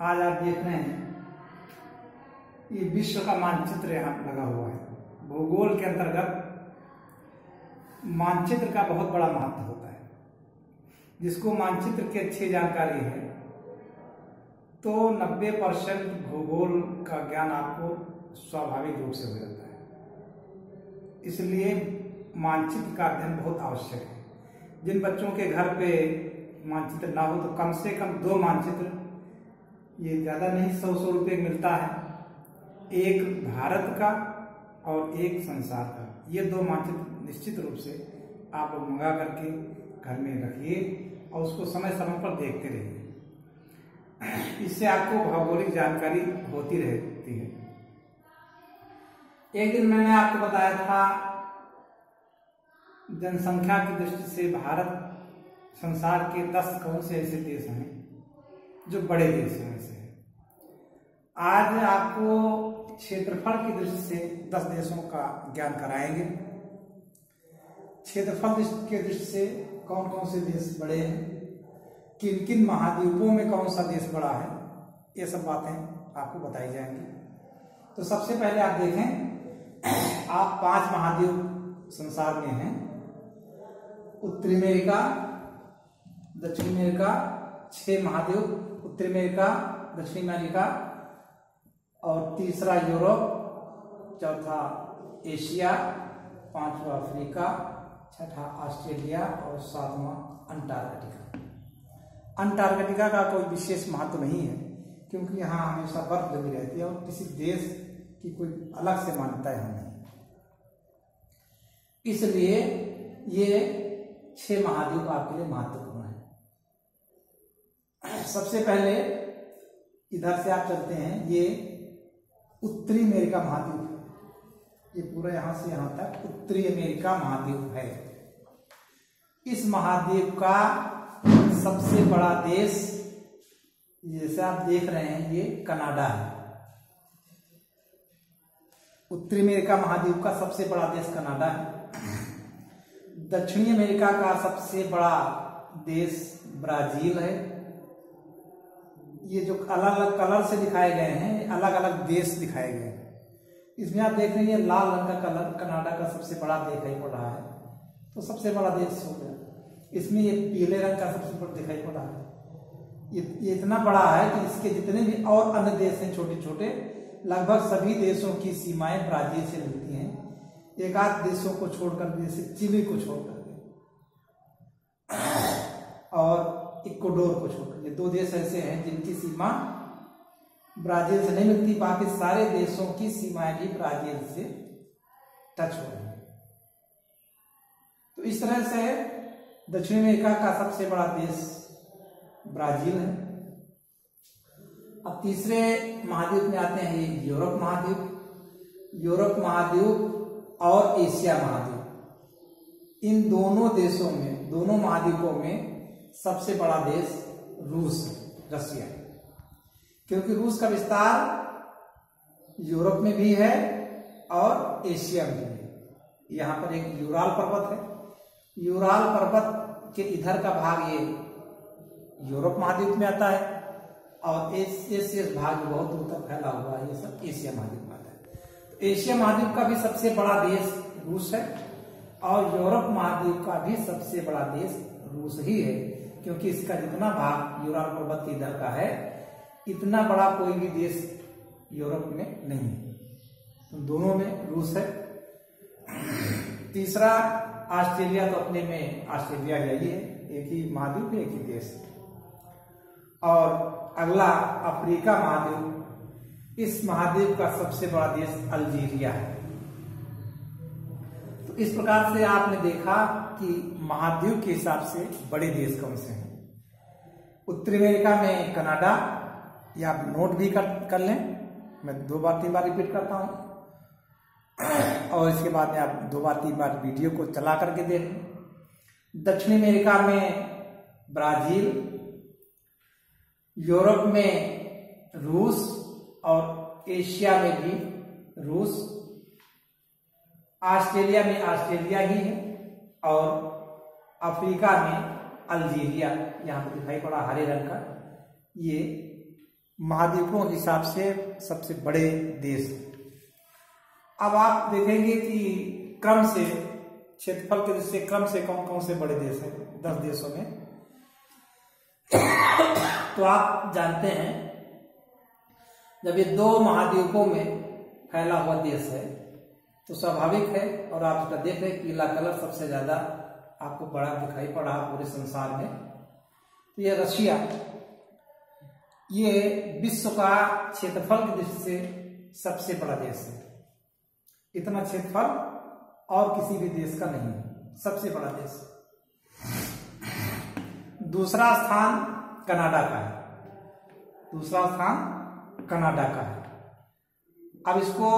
आज आप देख रहे हैं ये विश्व का मानचित्र यहाँ लगा हुआ है। भूगोल के अंतर्गत मानचित्र का बहुत बड़ा महत्व होता है। जिसको मानचित्र की अच्छी जानकारी है तो 90% भूगोल का ज्ञान आपको स्वाभाविक रूप से हो जाता है। इसलिए मानचित्र का अध्ययन बहुत आवश्यक है। जिन बच्चों के घर पे मानचित्र ना हो तो कम से कम 2 मानचित्र, ये ज़्यादा नहीं, 100 रुपये मिलता है, एक भारत का और एक संसार का। ये 2 मानचित्र निश्चित रूप से आप लोग मंगा करके घर में रखिए और उसको समय समय पर देखते रहिए। इससे आपको भौगोलिक जानकारी होती रहती है। एक दिन मैंने आपको बताया था जनसंख्या की दृष्टि से भारत संसार के 10 कौन से ऐसे देश हैं जो बड़े देशों में से हैं। आज आपको क्षेत्रफल की दृष्टि से 10 देशों का ज्ञान कराएंगे। क्षेत्रफल की दृष्टि से कौन कौन से देश बड़े हैं, किन किन महाद्वीपों में कौन सा देश बड़ा है, ये सब बातें आपको बताई जाएंगी। तो सबसे पहले आप देखें, आप 5 महाद्वीप संसार में हैं। उत्तरी अमेरिका, दक्षिण अमेरिका, 6 महाद्वीप, उत्तरी अमेरिका, दक्षिण अमेरिका, और तीसरा यूरोप, चौथा एशिया, 5वां अफ्रीका, 6ठा ऑस्ट्रेलिया और 7वां अंटार्कटिका। अंटार्कटिका का कोई विशेष महत्व नहीं है क्योंकि यहाँ हमेशा बर्फ जमी रहती है और किसी देश की कोई अलग से मान्यता यहाँ नहीं। इसलिए ये 6 महाद्वीप आपके लिए महत्वपूर्ण है। सबसे पहले इधर से आप चलते हैं, ये उत्तरी अमेरिका महाद्वीप है। ये पूरा यहां से यहां तक उत्तरी अमेरिका महाद्वीप है। इस महाद्वीप का सबसे बड़ा देश, जैसे आप देख रहे हैं, ये कनाडा है। उत्तरी अमेरिका महाद्वीप का सबसे बड़ा देश कनाडा है। दक्षिणी अमेरिका का सबसे बड़ा देश ब्राजील है। ये जो अलग अलग कलर से दिखाए गए हैं, अलग अलग देश दिखाए गए हैं। इसमें आप देख रहे हैं ये लाल रंग का कलर कनाडा का सबसे बड़ा दिखाई पड़ रहा है, तो सबसे बड़ा देश हो गया। इसमें ये पीले रंग का सबसे बड़ा दिखाई पड़ रहा है। ये इतना बड़ा है कि इसके जितने भी और अन्य देश हैं छोटे छोटे, लगभग सभी देशों की सीमाएं ब्राजील से मिलती हैं, एक आध देशों को छोड़कर, जैसे चिली को छोड़कर और इक्वाडोर को छोड़कर। ये 2 देश ऐसे हैं जिनकी सीमा ब्राजील से नहीं मिलती, बाकी सारे देशों की सीमाएं भी ब्राजील से टच हो रही है। तो इस तरह से दक्षिण अमेरिका का सबसे बड़ा देश ब्राजील है। अब तीसरे महाद्वीप में आते हैं, ये यूरोप महाद्वीप। यूरोप महाद्वीप और एशिया महाद्वीप, इन दोनों देशों में, दोनों महाद्वीपों में सबसे बड़ा देश रूस है, रसिया है। क्योंकि रूस का विस्तार यूरोप में भी है और एशिया में भी है। यहाँ पर एक यूराल पर्वत है। यूराल पर्वत के इधर का भाग ये यूरोप महाद्वीप में आता है और एशिया भाग बहुत दूर तक फैला हुआ है, ये सब एशिया महाद्वीप में आता है। तो एशिया महाद्वीप का भी सबसे बड़ा देश रूस है और यूरोप महाद्वीप का भी सबसे बड़ा देश रूस ही है, क्योंकि इसका जितना भाग यूराल पर्वत के इधर का है, इतना बड़ा कोई भी देश यूरोप में नहीं है। तो दोनों में रूस है। तीसरा ऑस्ट्रेलिया, तो अपने में ऑस्ट्रेलिया यही है, एक ही महाद्वीप, एक ही देश। और अगला अफ्रीका महाद्वीप। इस महाद्वीप का सबसे बड़ा देश अल्जीरिया है। तो इस प्रकार से आपने देखा कि महाद्वीप के हिसाब से बड़े देश कौन से हैं। उत्तरी अमेरिका में कनाडा, या आप नोट भी कर लें, मैं 2 बार 3 बार रिपीट करता हूं और इसके बाद में आप 2 बार 3 बार वीडियो को चला करके देखें। दक्षिणी अमेरिका में ब्राजील, यूरोप में रूस और एशिया में भी रूस, ऑस्ट्रेलिया में ऑस्ट्रेलिया ही है और अफ्रीका में अल्जीरिया, यहाँ पर दिखाई पड़ा हरे रंग का, ये महाद्वीपों के हिसाब से सबसे बड़े देश। अब आप देखेंगे कि क्रम से, क्षेत्रफल के दृष्टि से क्रम से कौन कौन से बड़े देश हैं 10 देशों में। तो आप जानते हैं जब ये 2 महाद्वीपों में फैला हुआ देश है तो स्वाभाविक है, और आप इसका देख रहे हैं पीला कलर सबसे ज्यादा आपको बड़ा दिखाई पड़ा पूरे संसार में। तो ये रशिया, ये विश्व का क्षेत्रफल की दृष्टि से सबसे बड़ा देश है। इतना क्षेत्रफल और किसी भी देश का नहीं है, सबसे बड़ा देश। दूसरा स्थान कनाडा का है, दूसरा स्थान कनाडा का है। अब इसको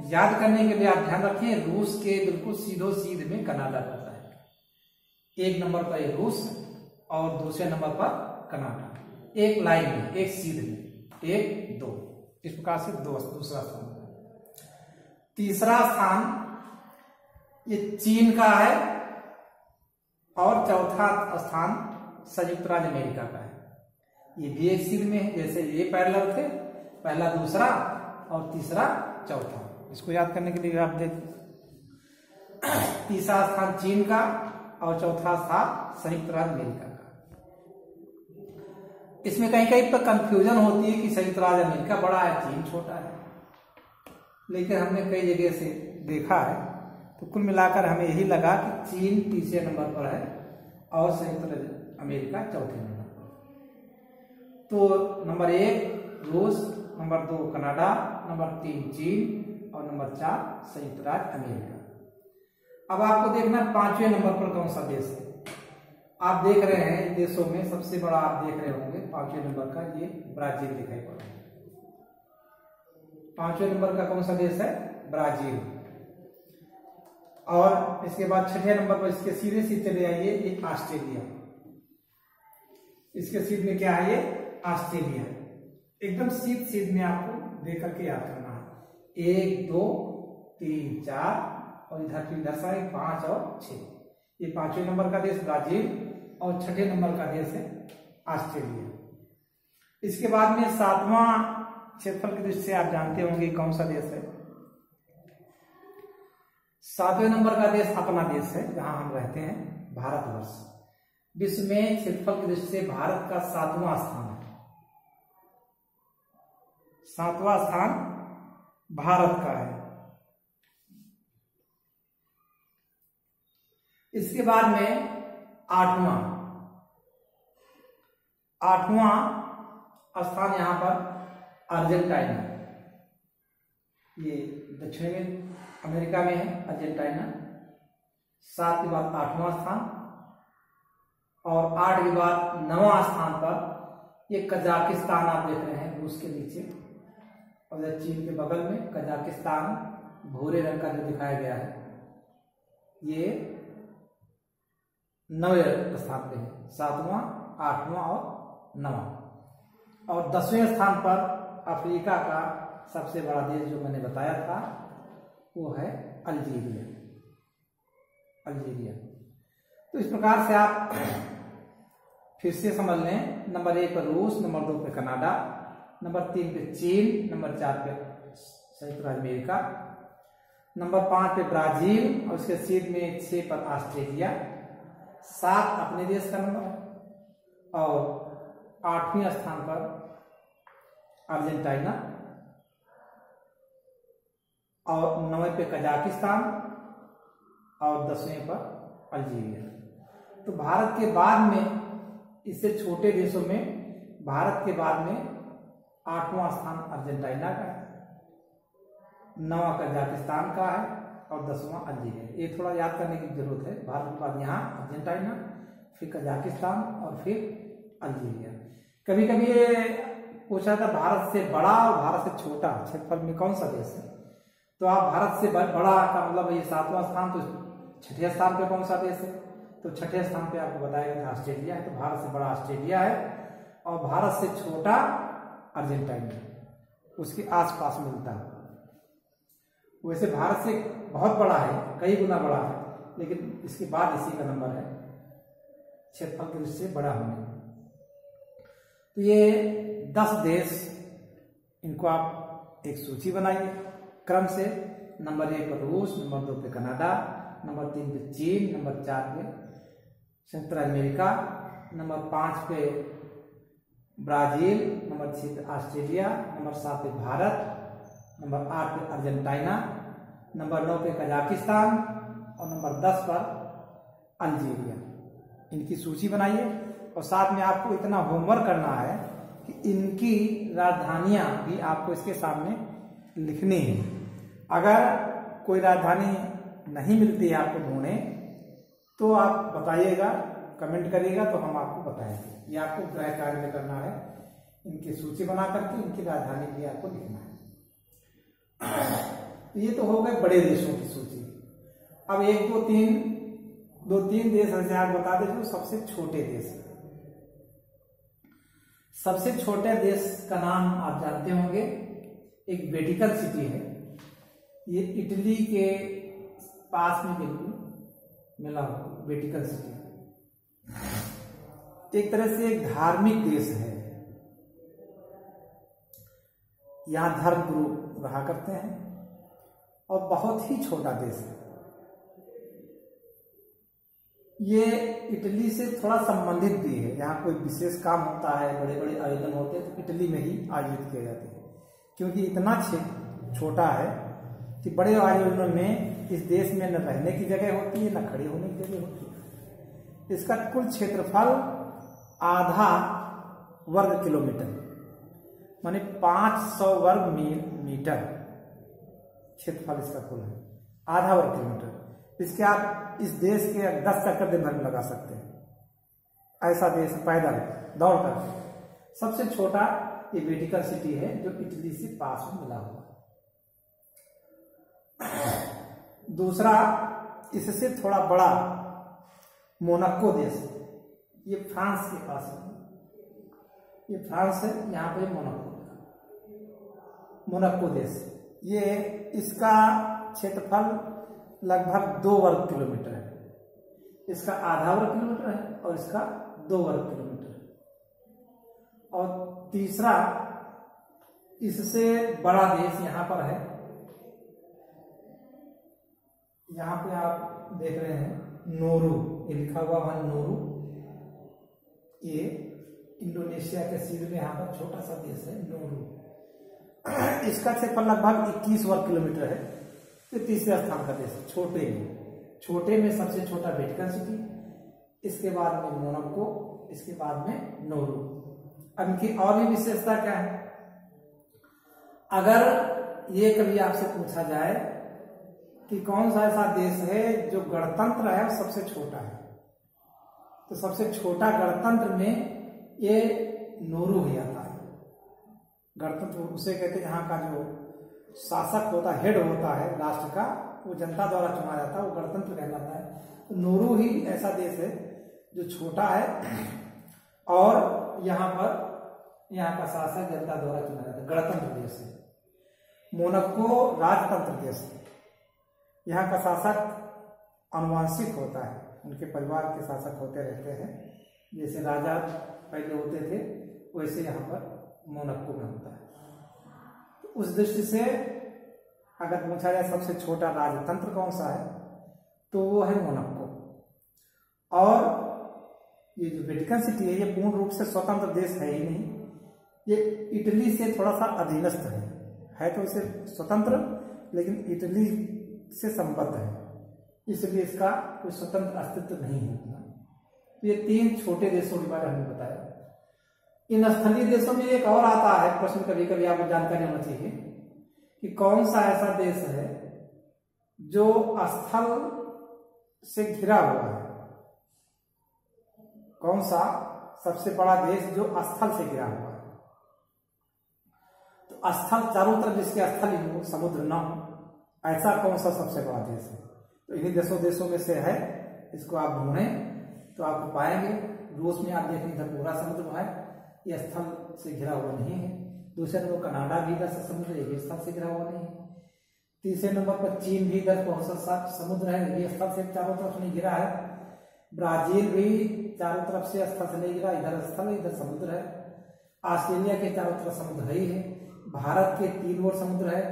याद करने के लिए आप ध्यान रखें, रूस के बिल्कुल सीधो सीध में कनाडा पड़ता है। 1 नंबर पर रूस और दूसरे नंबर पर कनाडा, एक लाइन में, एक सीध में, 1 2, इस प्रकार से दूसरा स्थान। तीसरा स्थान ये चीन का है और चौथा स्थान संयुक्त राज्य अमेरिका का है। ये भी एक सीध में है, जैसे ये पैरेलल थे, पहला दूसरा और तीसरा चौथा। इसको याद करने के लिए आप देख, तीसरा स्थान चीन का और चौथा स्थान संयुक्त राज्य अमेरिका का। इसमें कहीं कहीं पर कंफ्यूजन होती है कि संयुक्त राज्य अमेरिका बड़ा है, चीन छोटा है, लेकिन हमने कई जगह से देखा है तो कुल मिलाकर हमें यही लगा कि चीन तीसरे नंबर पर है और संयुक्त राज्य अमेरिका चौथे नंबर पर। तो नंबर 1 रूस, नंबर 2 कनाडा, नंबर 3 चीन और नंबर 4 संयुक्त राज्य अमेरिका। अब आपको देखना 5वें नंबर पर कौन सा देश है। आप देख रहे हैं देशों में सबसे बड़ा, आप देख रहे होंगे 5वें नंबर का ये ब्राजील दिखाई पड़ रहा है। 5वें नंबर का कौन सा देश है? ब्राजील। और इसके बाद 6ठे नंबर पर इसके सीधे सीधे चले आइए, ये ऑस्ट्रेलिया। इसके सीध में क्या है? ये ऑस्ट्रेलिया। एकदम सीध सीध में आपको देख करके याद करना है। 1 2 3 4 और इधर की दशा 5 और 6। ये 5वें नंबर का देश ब्राजील और 6ठे नंबर का देश है ऑस्ट्रेलिया। इसके बाद में 7वां क्षेत्रफल की दृष्टि से आप जानते होंगे कौन सा देश है। 7वें नंबर का देश अपना देश है जहां हम रहते हैं, भारतवर्ष। विश्व में क्षेत्रफल की दृष्टि से भारत का 7वां स्थान है। 7वां स्थान भारत का है। इसके बाद में 8वां स्थान यहां पर अर्जेंटीना, ये दक्षिण अमेरिका में है अर्जेंटीना। 7 के बाद 8वां स्थान और 8 के बाद 9वां स्थान पर ये कजाकिस्तान आप देख रहे हैं, रूस के नीचे और चीन के बगल में कजाकिस्तान भूरे रंग का जो दिखाया गया है, ये 9वें स्थान पे है। 7वां 8वां और 9वां। और 10वें स्थान पर अफ्रीका का सबसे बड़ा देश जो मैंने बताया था वो है अल्जीरिया। तो इस प्रकार से आप फिर से समझ लें, नंबर 1 पर रूस, नंबर 2 पे कनाडा, नंबर 3 पे चीन, नंबर 4 पे संयुक्त राज्य अमेरिका, नंबर 5 पे ब्राजील और उसके सीध में 6 पर ऑस्ट्रेलिया, 7 अपने देश का नंबर और 8वें स्थान पर अर्जेंटीना और 9वें पे कजाकिस्तान और 10वें पर अल्जीरिया। तो भारत के बाद में, इससे छोटे देशों में भारत के बाद में 8वां स्थान अर्जेंटीना का है, 9वां कजाकिस्तान का है और 10वां अल्जीरिया। ये थोड़ा याद करने की जरूरत है। भारत के बाद यहाँ अर्जेंटीना, फिर कजाकिस्तान और फिर अल्जीरिया। कभी कभी ये पूछा था भारत से बड़ा और भारत से छोटा क्षेत्रफल में कौन सा देश है, तो आप भारत से बड़ा का मतलब ये 7वां स्थान, तो 6ठे स्थान पे कौन सा देश है? तो 6ठे स्थान पे आपको बताया गया था ऑस्ट्रेलिया है। तो भारत से बड़ा ऑस्ट्रेलिया है और भारत से छोटा अर्जेंटीना, उसके आसपास मिलता है। वैसे भारत से बहुत बड़ा है, कई गुना बड़ा है, लेकिन इसके बाद इसी का नंबर है क्षेत्रफल की दृष्टि से बड़ा होने। तो ये 10 देश इनको आप एक सूची बनाइए क्रम से। नंबर 1 पर रूस, नंबर 2 पे कनाडा, नंबर 3 पे चीन, नंबर 4 पे संयुक्त राज्य अमेरिका, नंबर 5 पे ब्राजील, नंबर 6 पे ऑस्ट्रेलिया, नंबर 7 पे भारत, नंबर 8 पे अर्जेंटीना, नंबर 9 पे कजाकिस्तान और नंबर 10 पर अल्जीरिया। इनकी सूची बनाइए और साथ में आपको इतना होमवर्क करना है कि इनकी राजधानियां भी आपको इसके सामने लिखनी है। अगर कोई राजधानी नहीं मिलती है आपको ढूंढे तो आप बताइएगा, कमेंट करिएगा तो हम आपको बताएंगे। ये आपको गृह कार्य में करना है, इनकी सूची बना करके इनकी राजधानी भी आपको लिखना है। ये तो हो गए बड़े देशों की सूची। अब 1 2 3 देश ऐसे आप बता दें जो सबसे छोटे देश हैं। सबसे छोटे देश का नाम आप जानते होंगे, एक वेटिकन सिटी है। ये इटली के पास में बिल्कुल मिला हुआ वेटिकन सिटी। एक तरह से एक धार्मिक देश है, यहां धर्म गुरु रहा करते हैं और बहुत ही छोटा देश है। ये इटली से थोड़ा संबंधित भी है। यहाँ कोई विशेष काम होता है, बड़े बड़े आयोजन होते हैं तो इटली में ही आयोजित किए जाते हैं, क्योंकि इतना छोटा है कि बड़े आयोजनों में इस देश में न रहने की जगह होती है न खड़े होने की जगह होती है। इसका कुल क्षेत्रफल आधा वर्ग किलोमीटर माने 500 वर्ग मीटर क्षेत्रफल इसका कुल है, आधा वर्ग किलोमीटर। इसके आप इस देश के 10 चक्कर दिन भर में लगा सकते हैं। ऐसा देश पैदल दौड़ कर। सबसे छोटा ये वेटिकन सिटी है जो इटली से पास में मिला हुआ। दूसरा इससे थोड़ा बड़ा मोनाको देश, ये फ्रांस के पास है। ये फ्रांस है, यहाँ पे मोनाको देश। ये इसका क्षेत्रफल लगभग 2 वर्ग किलोमीटर है। इसका आधा वर्ग किलोमीटर है और इसका 2 वर्ग किलोमीटर है। और तीसरा इससे बड़ा देश यहाँ पर है, यहाँ पे आप देख रहे हैं नोरू, ये लिखा हुआ है नोरू। ये इंडोनेशिया के सीध में यहाँ पर छोटा सा देश है नोरू। इसका क्षेत्रफल लगभग 21 वर्ग किलोमीटर है। तो तीसरे स्थान का देश है छोटे में सबसे छोटा वेटिकन सिटी, इसके बाद में मोनाको, इसके बाद में नोरू। अब इनकी और भी विशेषता क्या है? अगर ये कभी आपसे पूछा जाए कि कौन सा ऐसा देश है जो गणतंत्र है और सबसे छोटा है, तो सबसे छोटा गणतंत्र में ये नोरू ही आता है। गणतंत्र उसे कहते हैं यहाँ का जो शासक होता है, हेड होता है राष्ट्र का, वो जनता द्वारा चुना जाता है, वो गणतंत्र कहलाता है। तो नोरू ही ऐसा देश है जो छोटा है और यहाँ का शासक जनता द्वारा चुना जाता है, गणतंत्र देश है। मोनाको राजतंत्र देश है, यहाँ का शासक आनुवंशिक होता है, उनके परिवार के शासक होते रहते हैं। जैसे राजा पहले होते थे वैसे यहाँ पर मोनाको में होता है। उस दृष्टि से अगर पूछा जाए सबसे छोटा राजतंत्र कौन सा है तो वो है मोनाको। और ये जो वेटिकन सिटी है ये पूर्ण रूप से स्वतंत्र देश है ही नहीं, ये इटली से थोड़ा सा अधीनस्थ है तो इसे स्वतंत्र, लेकिन इटली से संबद्ध है, इसलिए इसका कोई स्वतंत्र अस्तित्व नहीं है उतना। तो ये 3 छोटे देशों के बारे में हमने बताया। इन स्थलीय देशों में एक और आता है प्रश्न, कभी कभी आपको जानकारी होना चाहिए कि कौन सा ऐसा देश है जो स्थल से घिरा हुआ है। कौन सा सबसे बड़ा देश जो स्थल से घिरा हुआ है? तो स्थल चारों तरफ जिसके स्थल ही हो, समुद्र न हो, ऐसा कौन सा सबसे बड़ा देश है? तो इन्हीं देशों में से है। इसको आप ढूंढें तो आप पाएंगे। रूस में आप देखेंगे इधर पूरा समुद्र है, ये स्थल से घिरा हुआ नहीं है। दूसरे नंबर कनाडा भी इधर से समुद्र, ये स्थल से घिरा हुआ नहीं है। तीसरे नंबर पर चीन भी इधर बहुत सा समुद्र है, ये स्थल से चारों तरफ नहीं घिरा है। ब्राजील भी चारों तरफ से स्थल से नहीं घिरा, इधर स्थल है इधर समुद्र है। ऑस्ट्रेलिया के चारों तरफ समुद्र है ही है। भारत के 3 और समुद्र है,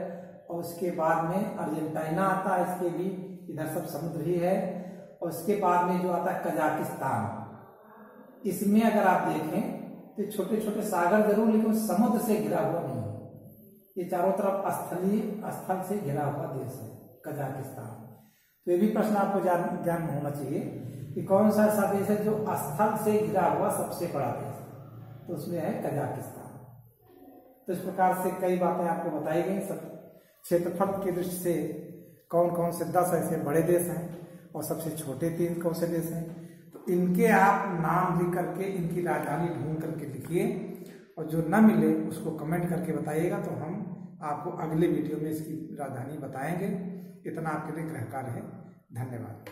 और उसके बाद में अर्जेंटीना आता है, इसके भी इधर सब समुद्र ही है, और उसके बाद में जो आता है कजाकिस्तान। इसमें अगर आप देखें तो छोटे छोटे सागर जरूर, लेकिन समुद्र से घिरा हुआ नहीं है। ये चारों तरफ स्थल से घिरा हुआ देश है कजाकिस्तान। तो ये भी प्रश्न आपको ध्यान में होना चाहिए कि कौन सा ऐसा देश है जो स्थल से घिरा हुआ सबसे बड़ा देश है, तो उसमें है कजाकिस्तान। तो इस प्रकार से कई बातें आपको बताई गई। सब क्षेत्रफल की दृष्टि से कौन कौन से 10 ऐसे बड़े देश हैं और सबसे छोटे 3 कौन से देश हैं, तो इनके आप नाम लिख करके इनकी राजधानी ढूंढ करके लिखिए, और जो न मिले उसको कमेंट करके बताइएगा, तो हम आपको अगले वीडियो में इसकी राजधानी बताएंगे। इतना आपके लिए गृह कार्य है। धन्यवाद।